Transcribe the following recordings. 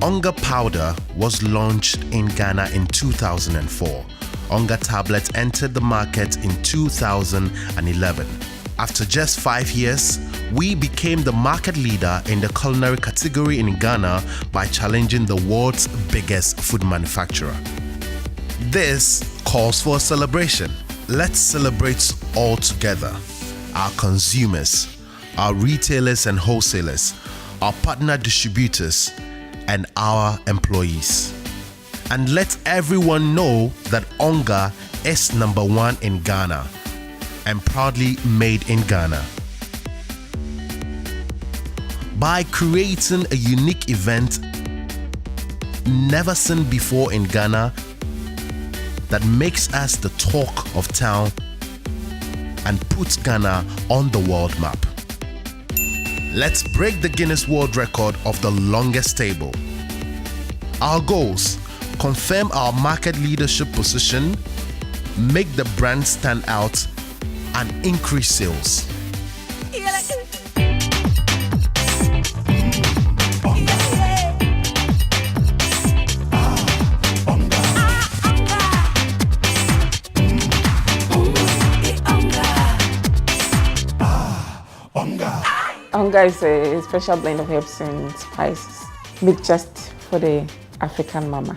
Onga powder was launched in Ghana in 2004. Onga tablets entered the market in 2011. After just 5 years, we became the market leader in the culinary category in Ghana by challenging the world's biggest food manufacturer. This calls for a celebration. Let's celebrate all together. Our consumers, our retailers and wholesalers, our partner distributors, and our employees. And let everyone know that Onga is #1 in Ghana and proudly made in Ghana. By creating a unique event never seen before in Ghana that makes us the talk of town and puts Ghana on the world map. Let's break the Guinness World Record of the longest table. Our goals: confirm our market leadership position, make the brand stand out, and increase sales. Onga is a special blend of herbs and spices made just for the African mama.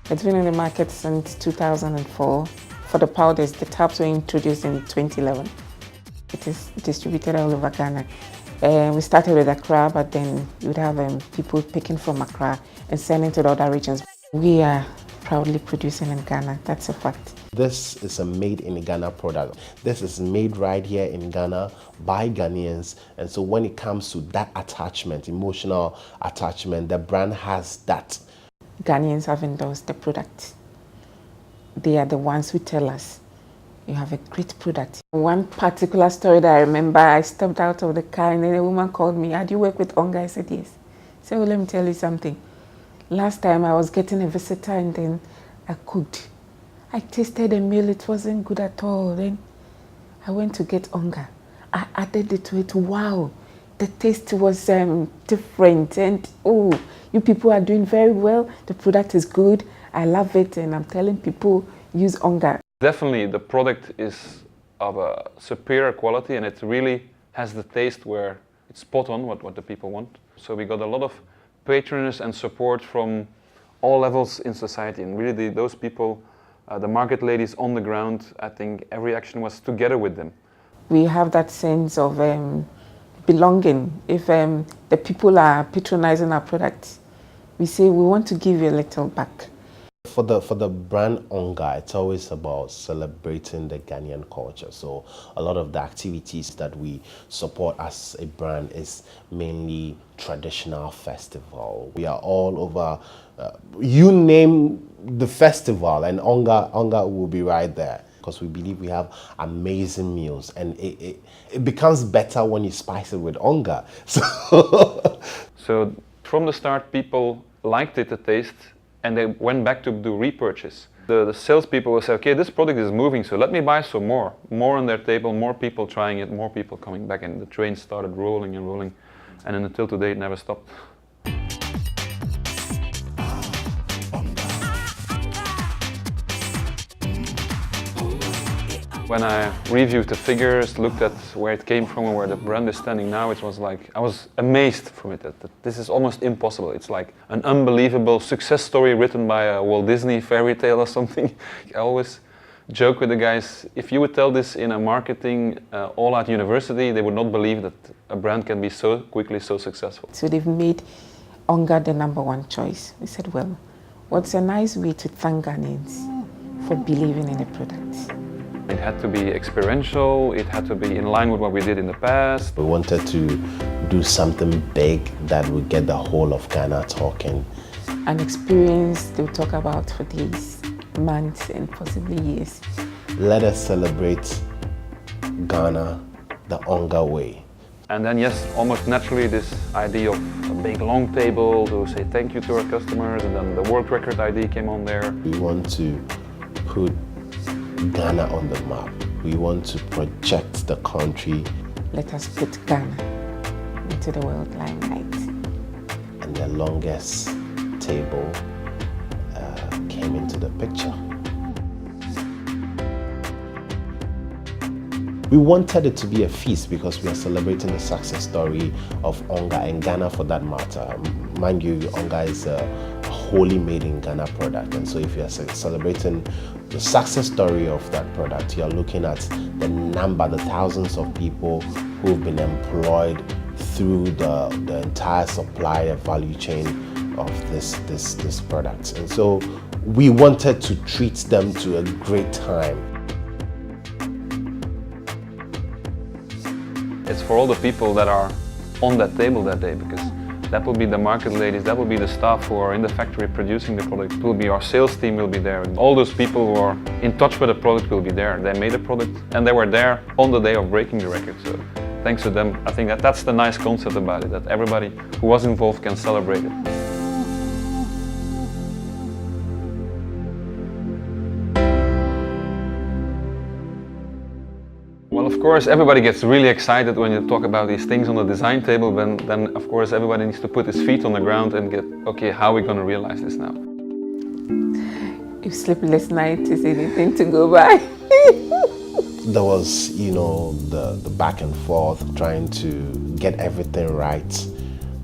It's been in the market since 2004. For the powders, the tabs were introduced in 2011. It is distributed all over Ghana. We started with Accra, but then you'd have people picking from Accra and sending to the other regions. We are proudly producing in Ghana, that's a fact. This is a made in Ghana product. This is made right here in Ghana by Ghanaians. And so when it comes to that attachment, emotional attachment, the brand has that. Ghanaians have endorsed the product. They are the ones who tell us, you have a great product. One particular story that I remember, I stepped out of the car and then a woman called me, "Do you work with Onga?" I said, "Yes." I said, "Well, let me tell you something. Last time I was getting a visitor and then I cooked. I tasted the meal, it wasn't good at all. Then I went to get Onga. I added it to it. Wow, the taste was different. And oh, you people are doing very well. The product is good. I love it. And I'm telling people, use Onga." Definitely, the product is of a superior quality and it really has the taste where it's spot on what the people want. So we got a lot of patronage and support from all levels in society. And really those people, the market ladies on the ground, I think every action was together with them. We have that sense of belonging. If the people are patronizing our product, we say we want to give you a little back. For the brand Onga, it's always about celebrating the Ghanaian culture. So a lot of the activities that we support as a brand is mainly traditional festival. We are all over, you name the festival and Onga will be right there. Because we believe we have amazing meals and it becomes better when you spice it with Onga. So from the start, people liked it, the taste, and they went back to do repurchase. The salespeople will say, "Okay, this product is moving, so let me buy some more." More on their table, more people trying it, more people coming back, and the train started rolling and rolling. And then until today, it never stopped. When I reviewed the figures, looked at where it came from and where the brand is standing now, it was like, I was amazed from it, that this is almost impossible. It's like an unbelievable success story written by a Walt Disney fairy tale or something. I always joke with the guys, if you would tell this in a marketing all-out university, they would not believe that a brand can be so quickly so successful. So they've made Onga the #1 choice. We said, well, what's a nice way to thank Ghanaians for believing in the product? It had to be experiential, it had to be in line with what we did in the past. We wanted to do something big that would get the whole of Ghana talking. An experience they'll talk about for days, months, and possibly years. Let us celebrate Ghana the Onga way. And then yes, almost naturally this idea of a big long table to say thank you to our customers, and then the world record idea came on there. We want to put Ghana on the map. We want to project the country. Let us put Ghana into the world limelight. And the longest table came into the picture. We wanted it to be a feast because we are celebrating the success story of Onga and Ghana for that matter. Mind you, Onga is a wholly made in Ghana product, and so if you are celebrating the success story of that product, you are looking at the number, the thousands of people who've been employed through the entire supply value chain of this product. And so we wanted to treat them to a great time. It's for all the people that are on that table that day, because that will be the market ladies, that will be the staff who are in the factory producing the product, it will be our sales team will be there. All those people who are in touch with the product will be there. They made a product and they were there on the day of breaking the record. So thanks to them, I think that's the nice concept about it, that everybody who was involved can celebrate it. Well, of course, everybody gets really excited when you talk about these things on the design table, then of course everybody needs to put his feet on the ground and get, okay, how are we going to realize this now? If sleepless night is anything to go by. There was, the back and forth, trying to get everything right.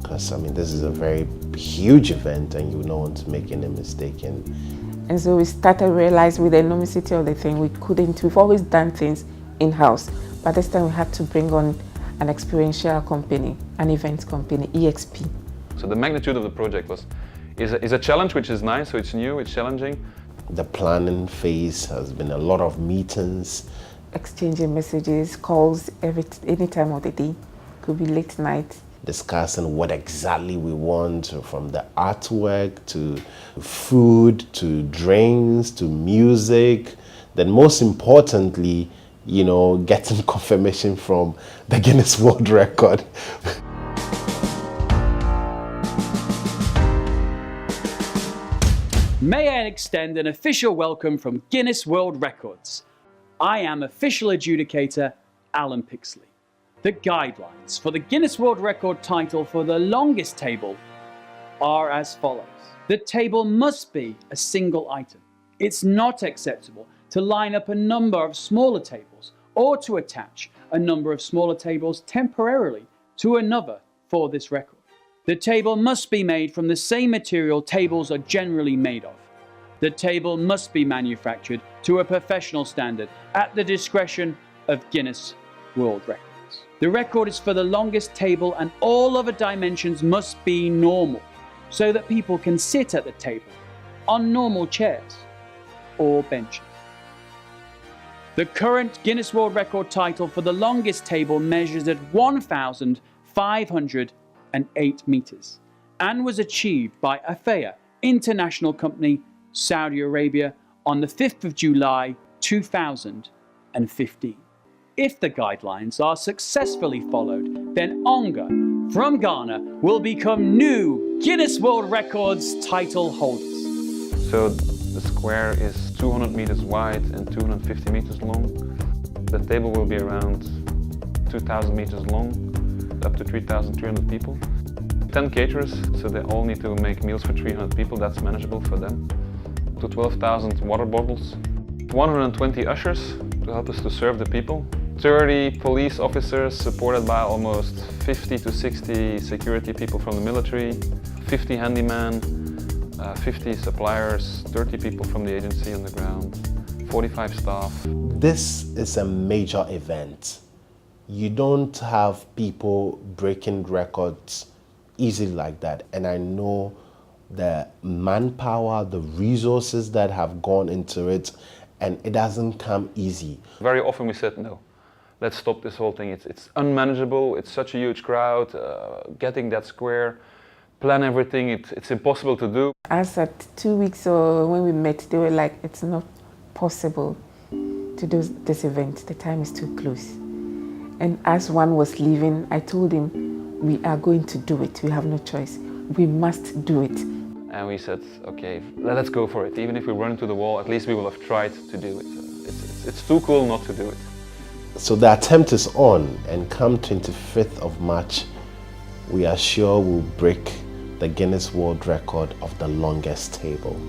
Because, this is a very huge event and you don't want to make any mistake. And so we started realizing with the enormity of the thing, we've always done things in-house. But this time we had to bring on an experiential company, an event company, EXP. So the magnitude of the project is a challenge, which is nice, so it's new, it's challenging. The planning phase has been a lot of meetings. Exchanging messages, calls, any time of the day. Could be late night. Discussing what exactly we want, from the artwork to food to drinks to music. Then most importantly, getting confirmation from the Guinness World Record. May I extend an official welcome from Guinness World Records. I am official adjudicator Alan Pixley. The guidelines for the Guinness World Record title for the longest table are as follows. The table must be a single item. It's not acceptable to line up a number of smaller tables or to attach a number of smaller tables temporarily to another for this record. The table must be made from the same material tables are generally made of. The table must be manufactured to a professional standard at the discretion of Guinness World Records. The record is for the longest table and all other dimensions must be normal so that people can sit at the table on normal chairs or benches. The current Guinness World Record title for the longest table measures at 1,508 meters and was achieved by Afea International Company, Saudi Arabia, on the 5th of July 2015. If the guidelines are successfully followed, then Onga from Ghana will become new Guinness World Records title holders. So the square is 200 meters wide and 250 meters long. The table will be around 2,000 meters long, up to 3,300 people. 10 caterers, so they all need to make meals for 300 people, that's manageable for them. To 12,000 water bottles. 120 ushers to help us to serve the people. 30 police officers supported by almost 50 to 60 security people from the military. 50 handymen. 50 suppliers, 30 people from the agency on the ground, 45 staff. This is a major event. You don't have people breaking records easily like that. And I know the manpower, the resources that have gone into it, and it doesn't come easy. Very often we said, no, let's stop this whole thing. It's unmanageable, it's such a huge crowd, getting that square, plan everything, it's impossible to do. As at 2 weeks or when we met, they were like, it's not possible to do this event. The time is too close. And as one was leaving, I told him, we are going to do it. We have no choice. We must do it. And we said, okay, let's go for it. Even if we run into the wall, at least we will have tried to do it. It's too cool not to do it. So the attempt is on, and come 25th of March, we are sure we'll break the Guinness World Record of the longest table.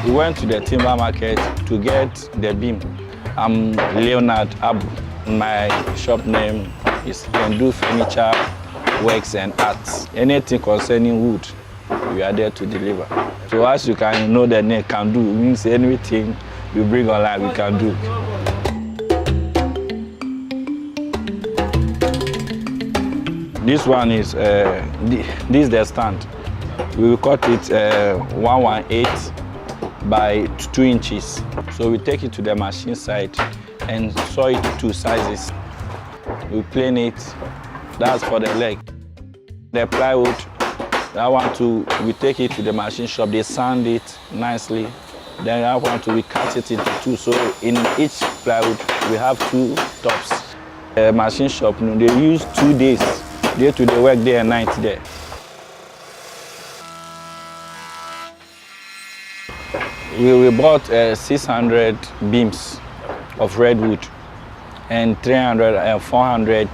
We went to the timber market to get the beam. I'm Leonard Abu. My shop name is Kendu Furniture Works and Arts. Anything concerning wood, we are there to deliver. So as you can know, the name Kendu means anything you bring online, we can do. This one is this is the stand. We will cut it 118 by 2 inches. So we take it to the machine side and saw it 2 sizes. We plane it, that's for the leg. The plywood, that one too, we take it to the machine shop, they sand it nicely. Then that one too, we cut it into 2. So in each plywood, we have 2 tops. The machine shop, they use 2 days. They work day and night there. We bought 600 beams of redwood and 300 and 400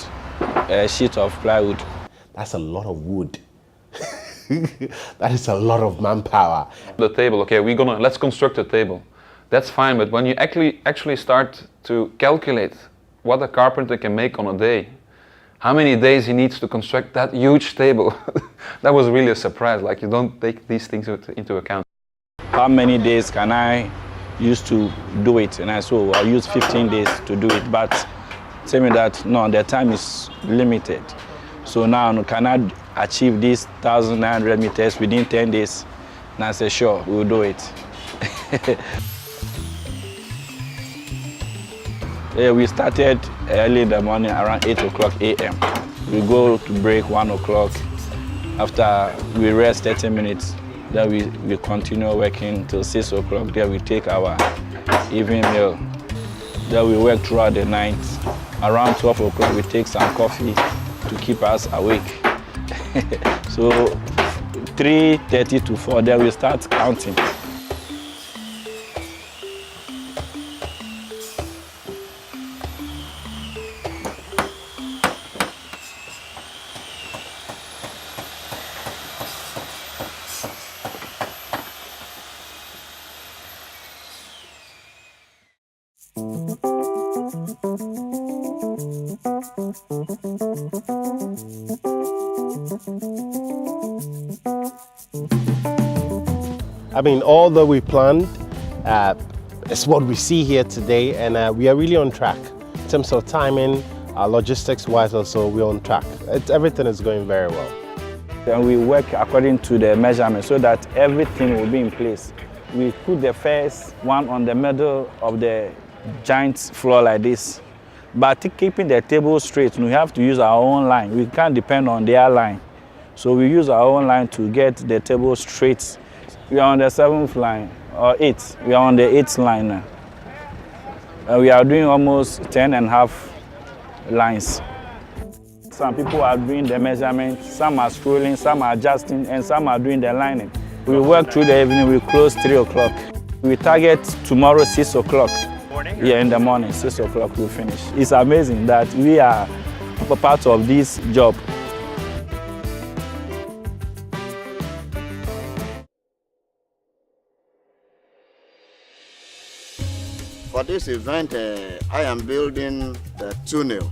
sheets of plywood. That's a lot of wood. That is a lot of manpower. The table, okay, let's construct a table. That's fine, but when you actually start to calculate what a carpenter can make on a day, how many days he needs to construct that huge table, that was really a surprise. Like, you don't take these things into account. How many days can I use to do it? And I said, oh, I'll use 15 days to do it. But tell me that, no, the time is limited. So now, can I achieve this 1,900 meters within 10 days? And I said, sure, we'll do it. We started early in the morning, around 8 o'clock a.m. We go to break 1 o'clock. After we rest 30 minutes, then we continue working till 6 o'clock. Then we take our evening meal. Then we work throughout the night. Around 12 o'clock, we take some coffee to keep us awake. So 3:30 to 4, then we start counting. I mean, all that we planned is what we see here today, and we are really on track. In terms of timing, logistics-wise also, we're on track. Everything is going very well. And we work according to the measurement so that everything will be in place. We put the first one on the middle of the giant floor like this. But keeping the table straight, we have to use our own line. We can't depend on their line. So we use our own line to get the table straight. We are on the 7th line, or 8th. We are on the 8th line now. We are doing almost 10.5 lines. Some people are doing the measurement, some are scrolling, some are adjusting, and some are doing the lining. We work through the evening, we close 3 o'clock. We target tomorrow 6 o'clock. Yeah, in the morning, 6 o'clock we'll finish. It's amazing that we are a part of this job. For this event, I am building the tunnel.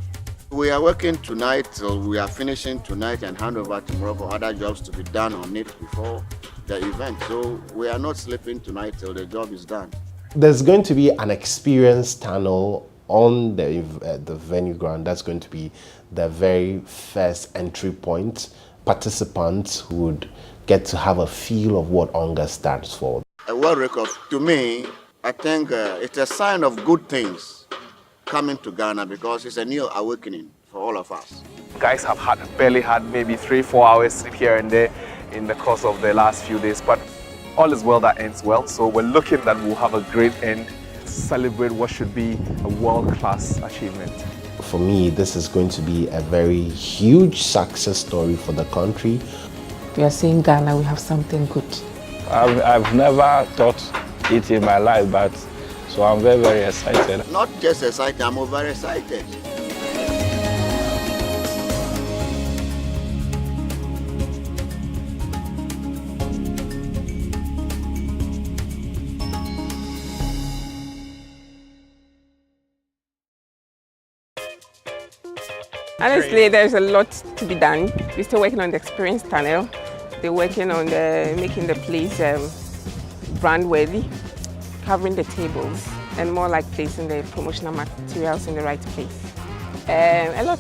We are working tonight, so we are finishing tonight and hand over tomorrow for other jobs to be done on it before the event. So we are not sleeping tonight till the job is done. There's going to be an experience tunnel on the venue ground. That's going to be the very first entry point. Participants would get to have a feel of what Onga stands for. A world record, to me, I think it's a sign of good things coming to Ghana because it's a new awakening for all of us. Guys have barely had maybe 3-4 hours sleep here and there in the course of the last few days, but all is well that ends well. So we're looking that we'll have a great end celebrate what should be a world-class achievement. For me, this is going to be a very huge success story for the country. We are saying Ghana, we have something good. I've never thought it in my life, but so I'm very, very excited. Not just excited, I'm over excited. Honestly, there's a lot to be done. We're still working on the experience tunnel. They're working on making the place brand worthy, covering the tables, and more like placing the promotional materials in the right place. A lot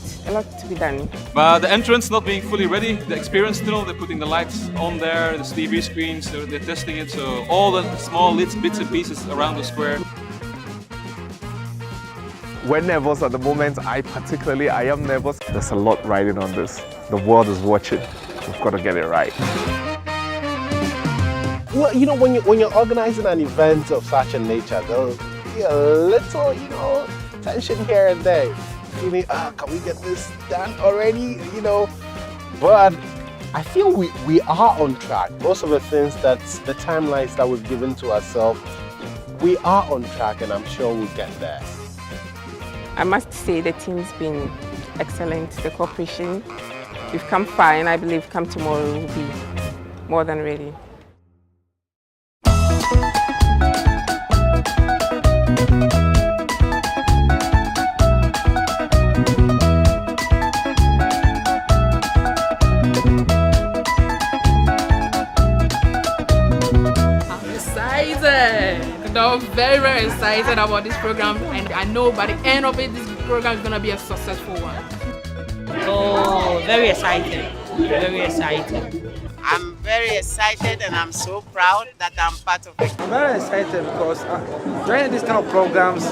to be done. But the entrance not being fully ready, the experience tunnel, they're putting the lights on there, the TV screens, they're testing it, so all the small bits and pieces around the square. We're nervous at the moment. I am nervous. There's a lot riding on this. The world is watching. We've got to get it right. Well, when you're organizing an event of such a nature, there'll be a little, tension here and there. Feeling, can we get this done already? But I feel we are on track. Most of the things the timelines that we've given to ourselves, we are on track, and I'm sure we'll get there. I must say the team's been excellent, the cooperation. We've come far, and I believe come tomorrow we'll be more than ready. I'm very, very excited about this program, and I know by the end of it, this program is going to be a successful one. Oh, very excited. Very excited. I'm very excited and I'm so proud that I'm part of it. I'm very excited because joining this kind of programs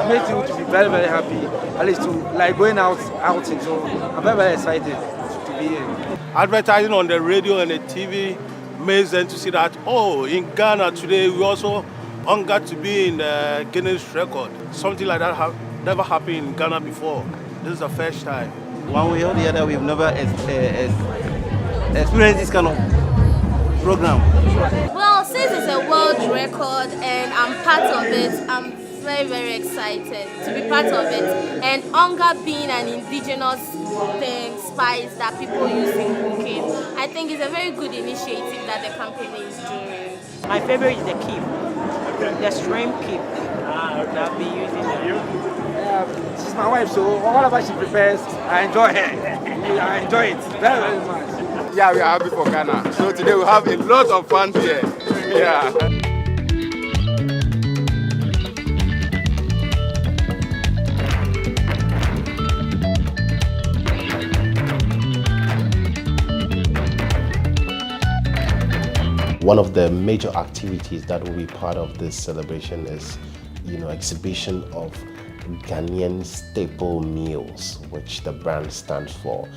makes you to be very, very happy, at least to going outing. So I'm very, very excited to be here. Advertising on the radio and the TV makes them to see that, in Ghana today we also Onga to be in the Guinness record. Something like that never happened in Ghana before. This is the first time. One way or the other, we've never experienced this kind of program. Well, since it's a world record and I'm part of it, I'm very, very excited to be part of it. And Onga being an indigenous spice that people use in cooking, I think it's a very good initiative that the company is doing. My favorite is the kip, the shrimp kip. I'll be using it. She's my wife, so whatever she prepares, I enjoy her. I enjoy it very, very much. Yeah, we are happy for Ghana. So today we have a lot of fun here. Yeah. One of the major activities that will be part of this celebration is, exhibition of Ghanaian staple meals, which the brand stands for.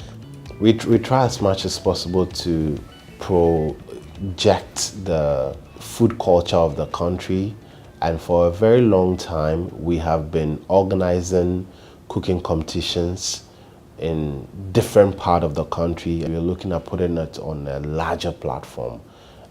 We try as much as possible to project the food culture of the country, and for a very long time we have been organizing cooking competitions in different parts of the country. We're looking at putting it on a larger platform.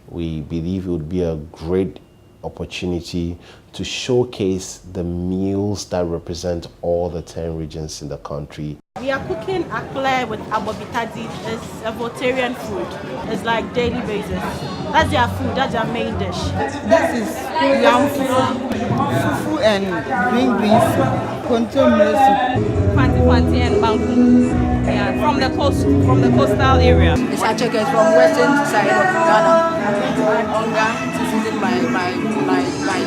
We believe it would be a great opportunity to showcase the meals that represent all the 10 regions in the country. We are cooking akle with abobitadi. It's a vegetarian food. It's like daily basis. That's their food, that's their main dish. This is yam fufu and green beans, contour Fanti and banku. Yeah, from the coastal area. It's a chicken from western side of Ghana. Onga to season my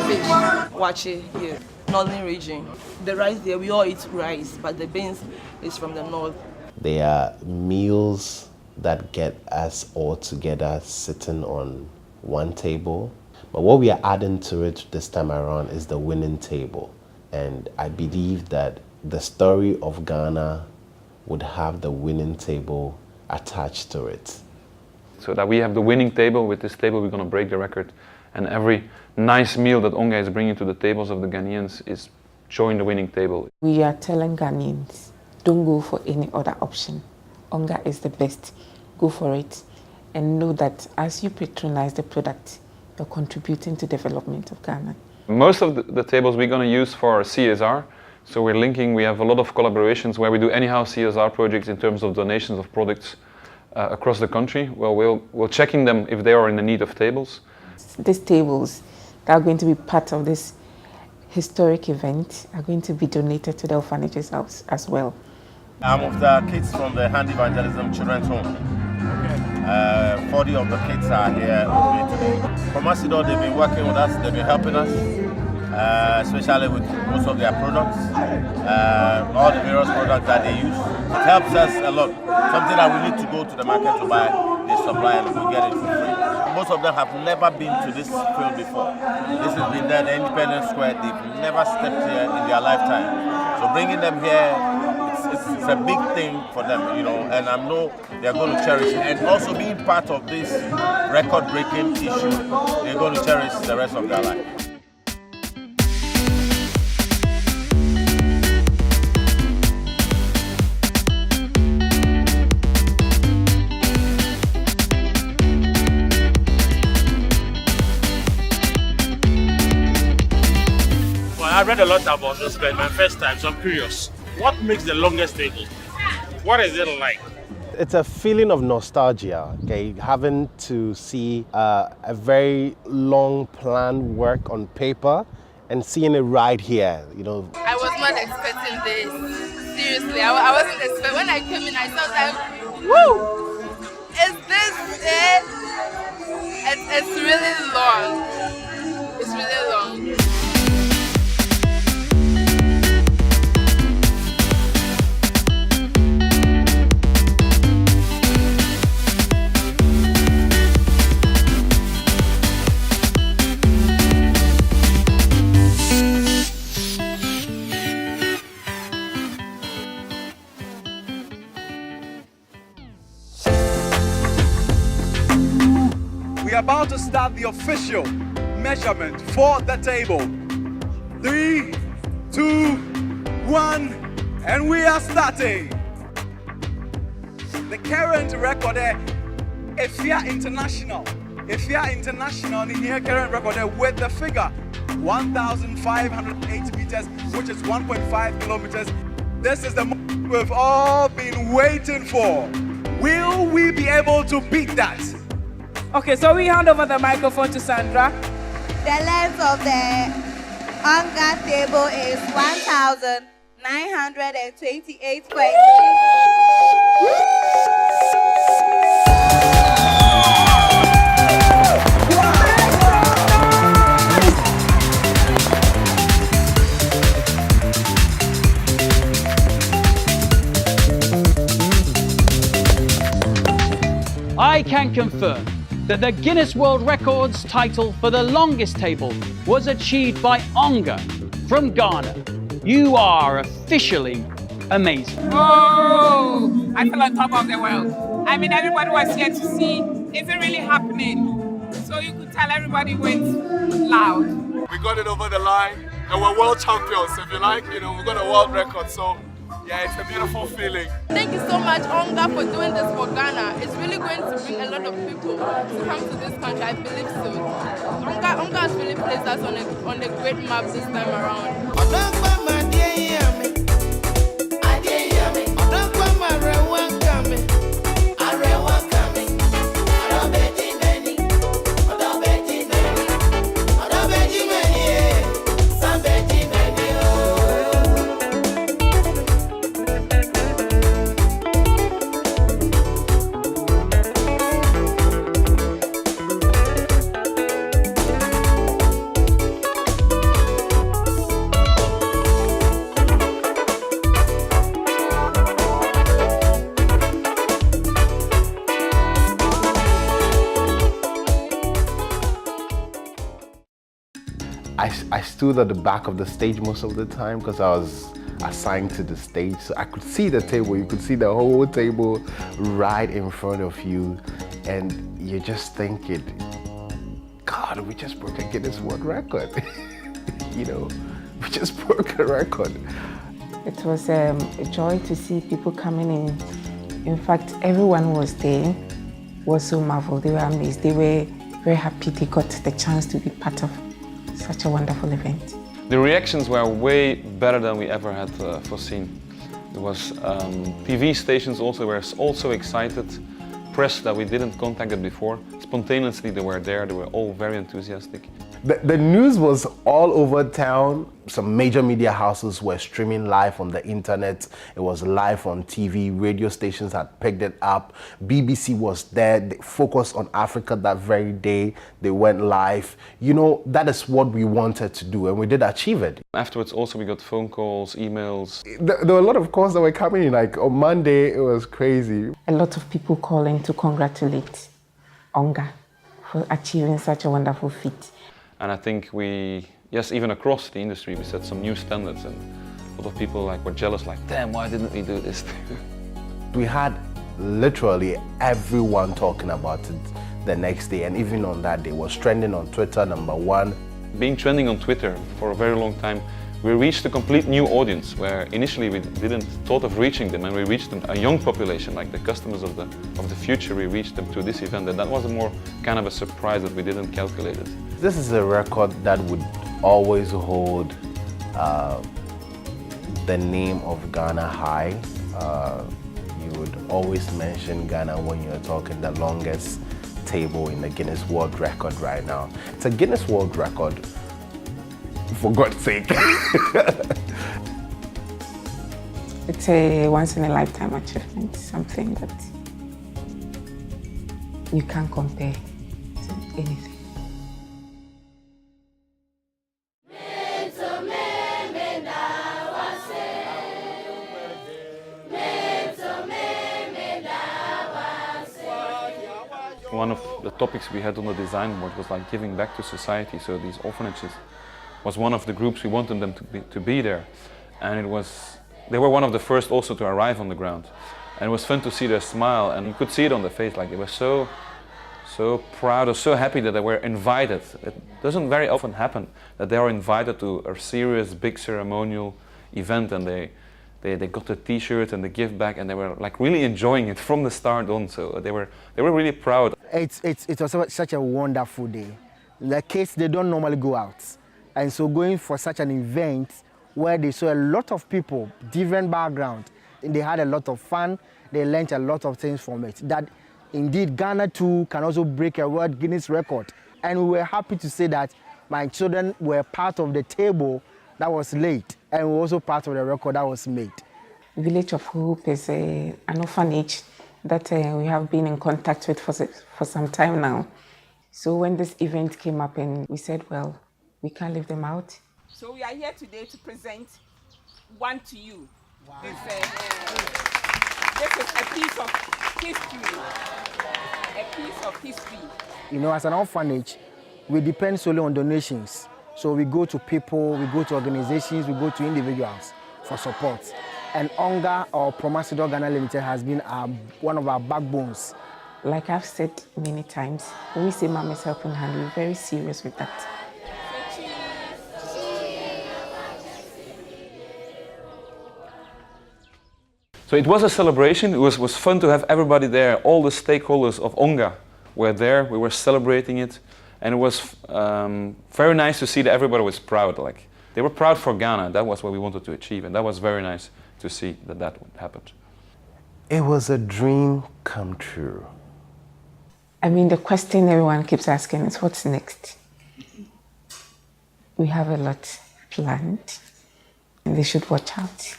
fish. Wachi here, northern region. The rice there, we all eat rice, but the beans is from the north. They are meals that get us all together sitting on one table. But what we are adding to it this time around is the winning table. And I believe that the story of Ghana would have the winning table attached to it. So that we have the winning table. With this table we're going to break the record And every nice meal that Onga is bringing to the tables of the Ghanaians is showing the winning table. We are telling Ghanaians, don't go for any other option. Onga is the best. Go for it. And know that as you patronize the product, you're contributing to development of Ghana. Most of the tables we're going to use for CSR. So we're linking, we have a lot of collaborations where we do anyhow CSR projects in terms of donations of products across the country. Well, we're checking them if they are in the need of tables. These tables that are going to be part of this historic event are going to be donated to the orphanages house as well. I'm with the kids from the Hand Evangelism Children's Home. 40 of the kids are here with me today. Promasidor, they've been working with us, they've been helping us, especially with most of their products, all the various products that they use. It helps us a lot. Something that we need to go to the market to buy, they supply and we get it for free. Most of them have never been to this field before. This has been done in Independence Square. They've never stepped here in their lifetime. So bringing them here, it's a big thing for them, you know, and I know they're going to cherish it. And also being part of this record-breaking issue, they're going to cherish the rest of their life. Well, I read a lot about this, but my first time, so I'm curious. What makes the longest table? What is it like? It's a feeling of nostalgia, okay? Having to see a very long plan work on paper and seeing it right here, you know. I was not expecting this. Seriously, I wasn't expecting. When I came in, I thought like, woo! Is this it? It's really long. It's really long. We are about to start the official measurement for the table. 3, 2, 1, and we are starting. The current record there, Efia International in here, current record with the figure 1,508 meters, which is 1.5 kilometers. This is the moment we've all been waiting for. Will we be able to beat that? Okay, so we hand over the microphone to Sandra. The length of the Onga table is 1,928 square inches. I can confirm that the Guinness World Records title for the longest table was achieved by Onga from Ghana. You are officially amazing. Oh, I feel on top of the world. I mean, everybody was here to see, is it really happening? So you could tell everybody went loud. We got it over the line and we're world champions, if you like. You know, we got a world record, so yeah, it's a beautiful feeling. Thank you so much, Onga, for doing this for Ghana. It's really going to bring a lot of people to come to this country, I believe so. Onga has really placed us on a great map this time around. I stood at the back of the stage most of the time because I was assigned to the stage, so I could see the table. You could see the whole table right in front of you, and you're just thinking, God, we just broke a Guinness World Record. You know, we just broke a record. It was a joy to see people coming in. In fact, everyone was there, was so marveled. They were amazed. They were very happy they got the chance to be part of such a wonderful event. The reactions were way better than we ever had foreseen. There was TV stations also were also excited, press that we didn't contact before. Spontaneously they were there, they were all very enthusiastic. The news was all over town. Some major media houses were streaming live on the internet. It was live on TV. Radio stations had picked it up. BBC was there. They focused on Africa that very day. They went live. You know, that is what we wanted to do, and we did achieve it. Afterwards also we got phone calls, emails. There were a lot of calls that were coming in. Like on Monday, it was crazy. A lot of people calling to congratulate Onga for achieving such a wonderful feat. And I think even across the industry, we set some new standards, and a lot of people were jealous, like, damn, why didn't we do this? We had literally everyone talking about it the next day, and even on that day, it was trending on Twitter, #1. Being trending on Twitter for a very long time, we reached a complete new audience, where initially we didn't thought of reaching them, and we reached them, a young population, like the customers of the future. We reached them through this event, and that was a more kind of a surprise that we didn't calculate it. This is a record that would always hold the name of Ghana high. You would always mention Ghana when you're talking the longest table in the Guinness World Record right now. It's a Guinness World Record, for God's sake. It's a once-in-a-lifetime achievement, something that you can't compare to anything. One of the topics we had on the design board was like giving back to society. So these orphanages was one of the groups we wanted them to be there, and they were one of the first also to arrive on the ground, and it was fun to see their smile, and you could see it on their face, like they were so proud or so happy that they were invited. It doesn't very often happen that they are invited to a serious big ceremonial event, and they got the T-shirt and the gift bag, and they were like really enjoying it from the start on. So they were really proud. It was such a wonderful day. The kids, they don't normally go out, and so going for such an event where they saw a lot of people, different background, and they had a lot of fun. They learned a lot of things from it. That indeed Ghana too can also break a World Guinness record, and we were happy to say that my children were part of the table that was laid, and we're also part of the record that was made. Village of Hope is an orphanage that we have been in contact with for some time now. So when this event came up, and we said, well, we can't leave them out. So we are here today to present one to you. Wow. This is a piece of history. A piece of history. You know, as an orphanage, we depend solely on donations. So we go to people, we go to organizations, we go to individuals for support. And Onga, or Promasidor Ghana Limited, has been one of our backbones. Like I've said many times, when we say Mama's Helping Hand, we're very serious with that. So it was a celebration. It was fun to have everybody there. All the stakeholders of Onga were there. We were celebrating it. And it was very nice to see that everybody was proud. Like, they were proud for Ghana. That was what we wanted to achieve, and that was very nice to see that happened. It was a dream come true. I mean, the question everyone keeps asking is, what's next? We have a lot planned, and they should watch out.